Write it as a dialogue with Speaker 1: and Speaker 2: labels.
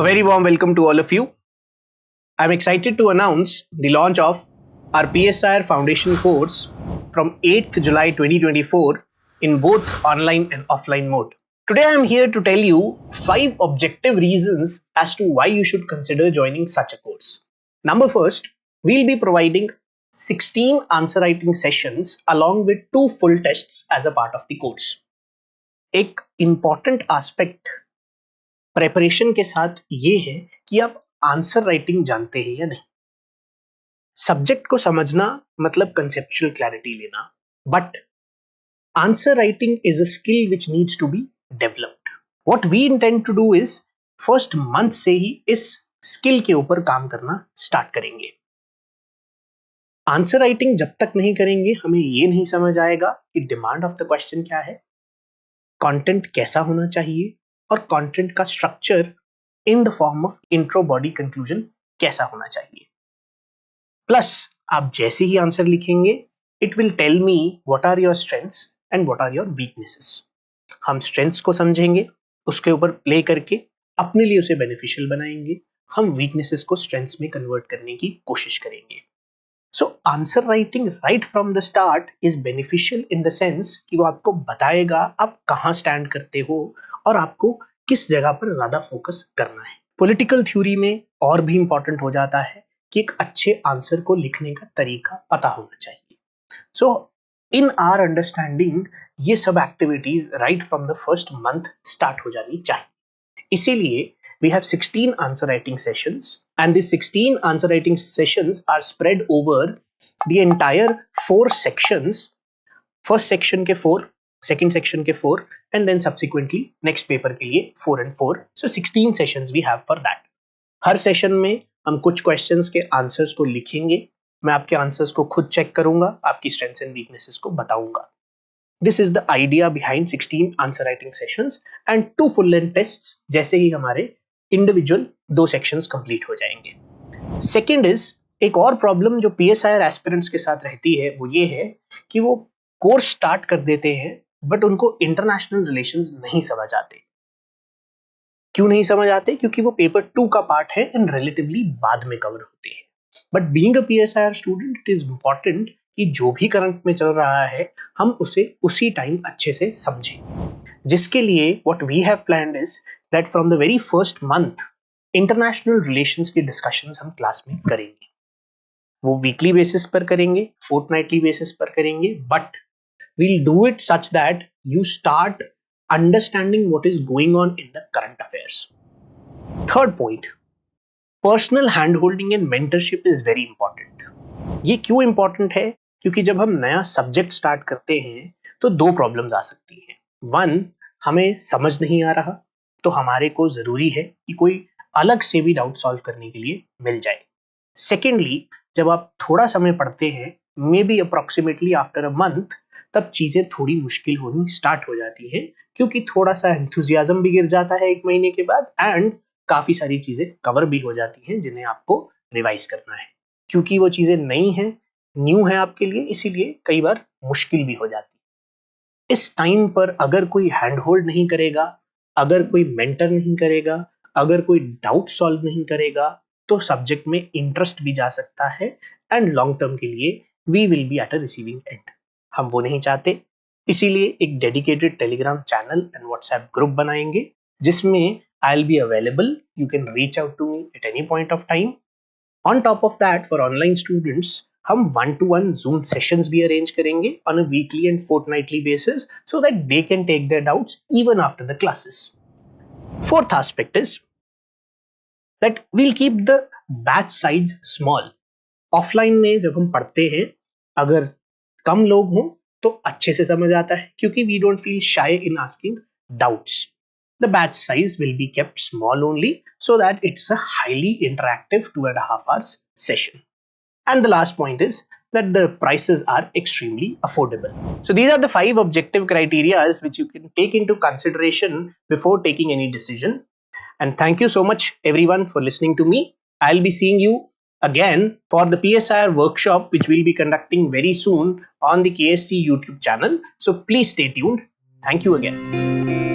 Speaker 1: A very warm welcome to all of you. I'm excited to announce the launch of our PSIR Foundation course from 8th July 2024 in both online and offline mode. Today I'm here to tell you 5 objective reasons as to why you should consider joining such a course. Number first, we'll be providing 16 answer writing sessions along with 2 full tests as a part of the course. एक important aspect preparation के साथ ये है कि आप answer writing जानते हैं या नहीं. सब्जेक्ट को समझना मतलब कंसेप्चुअल क्लैरिटी लेना, but answer writing is a skill which needs to be developed. What we intend to do is first month से ही इस स्किल के ऊपर काम करना स्टार्ट करेंगे. आंसर राइटिंग जब तक नहीं करेंगे हमें ये नहीं समझ आएगा कि डिमांड ऑफ द क्वेश्चन क्या है, कंटेंट कैसा होना चाहिए और कंटेंट का structure in the form of intro body conclusion कैसा होना चाहिए. प्लस आप जैसे ही आंसर लिखेंगे it will tell me what are your strengths and what are your weaknesses. हम स्ट्रेंथ्स को समझेंगे, उसके ऊपर प्ले करके अपने लिए उसे बेनिफिशियल बनाएंगे. हम वीकनेसेस को स्ट्रेंथ्स में कन्वर्ट करने की कोशिश करेंगे. So answer writing right from the start is beneficial in the sense कि वो आपको बताएगा आप कहाँ स्टैंड करते हो और आपको किस जगह पर ज्यादा फोकस करना है. पॉलिटिकल थ्योरी में और भी इंपॉर्टेंट हो जाता है कि एक अच्छे आंसर को लिखने का तरीका पता होना चाहिए. सो इन आवर अंडरस्टैंडिंग ये सब activities right from the first month start हो जानी चाहिए. इसीलिए we have 16 answer writing sessions and these 16 answer writing sessions are spread over the entire 4 sections. First section के 4, second section के 4 and then subsequently next paper के लिए 4 and 4. So 16 sessions we have for that. Her session में हम कुछ questions के answers को लिखेंगे. मैं आपके answers को खुद चेक करूंगा, आपकी strengths and weaknesses को बताऊंगा. This is the idea behind 16 answer writing sessions and 2 full length tests जैसे ही हमारे इंडिविजुअल 2 सेक्शंस कंप्लीट हो जाएंगे. सेकंड इज एक और प्रॉब्लम जो पीएसआईआर एस्पिरेंट्स के साथ रहती है वो ये है कि वो कोर्स स्टार्ट कर देते हैं बट उनको इंटरनेशनल रिलेशंस नहीं समझ आते. क्यों नहीं समझ आते? क्योंकि वो पेपर 2 का पार्ट है एंड रिलेटिवली बाद में कवर होते हैं. But being a PSIR student it is important कि जो भी करंट में चल रहा है हम उसे उसी टाइम अच्छे से समझें. जिसके लिए what we have planned is that from the very first month international relations की discussions हम क्लास में करेंगे. वो weekly basis पर करेंगे, fortnightly basis पर करेंगे, but we'll do it such that you start understanding what is going on in the current affairs. Third point, personal handholding and mentorship is very important. ये क्यों important है? क्योंकि जब हम नया subject start करते हैं तो 2 problems आ सकती हैं. One, हमें समझ नहीं आ रहा तो हमारे को जरूरी है कि कोई अलग से भी डाउट सॉल्व करने के लिए मिल जाए. सेकेंडली, जब आप थोड़ा समय पढ़ते हैं may be approximately after a month, तब चीजें थोड़ी मुश्किल होनी स्टार्ट हो जाती है क्योंकि थोड़ा सा एंथुजियाज्म भी गिर जाता है 1 महीने के बाद एंड काफी सारी चीजें कवर भी हो जाती हैं जिन्हें आपको रिवाइज करना है. क्योंकि वो चीजें नई हैं, न्यू है आपके लिए, इसीलिए कई बार मुश्किल भी हो जाती है. इस टाइम पर अगर कोई हैंड होल्ड नहीं करेगा, अगर कोई मेंटर नहीं करेगा, अगर कोई डाउट सॉल्व नहीं करेगा तो सब्जेक्ट में इंटरेस्ट भी जा सकता है एंड लॉन्ग टर्म के लिए we will be at a receiving end. हम वो नहीं चाहते. इसीलिए एक dedicated Telegram channel and WhatsApp group बनाएंगे जिसमें I will be available. You can reach out to me at any point of time. On top of that for online students हम 1-to-1 Zoom sessions भी arrange करेंगे on a weekly and fortnightly basis so that they can take their doubts even after the classes. Fourth aspect is that we'll keep the batch size small. Offline में जब हम पढ़ते हैं अगर कम लोग हों तो अच्छे से समझ आता है क्योंकि we don't feel shy in asking doubts. The batch size will be kept small only so that it's a highly interactive 2.5 hours session. And the last point is that the prices are extremely affordable. So these are the 5 objective criteria which you can take into consideration before taking any decision. And thank you so much everyone for listening to me. I'll be seeing you again for the PSIR workshop which we'll be conducting very soon on the KSC YouTube channel. So please stay tuned. Thank you again.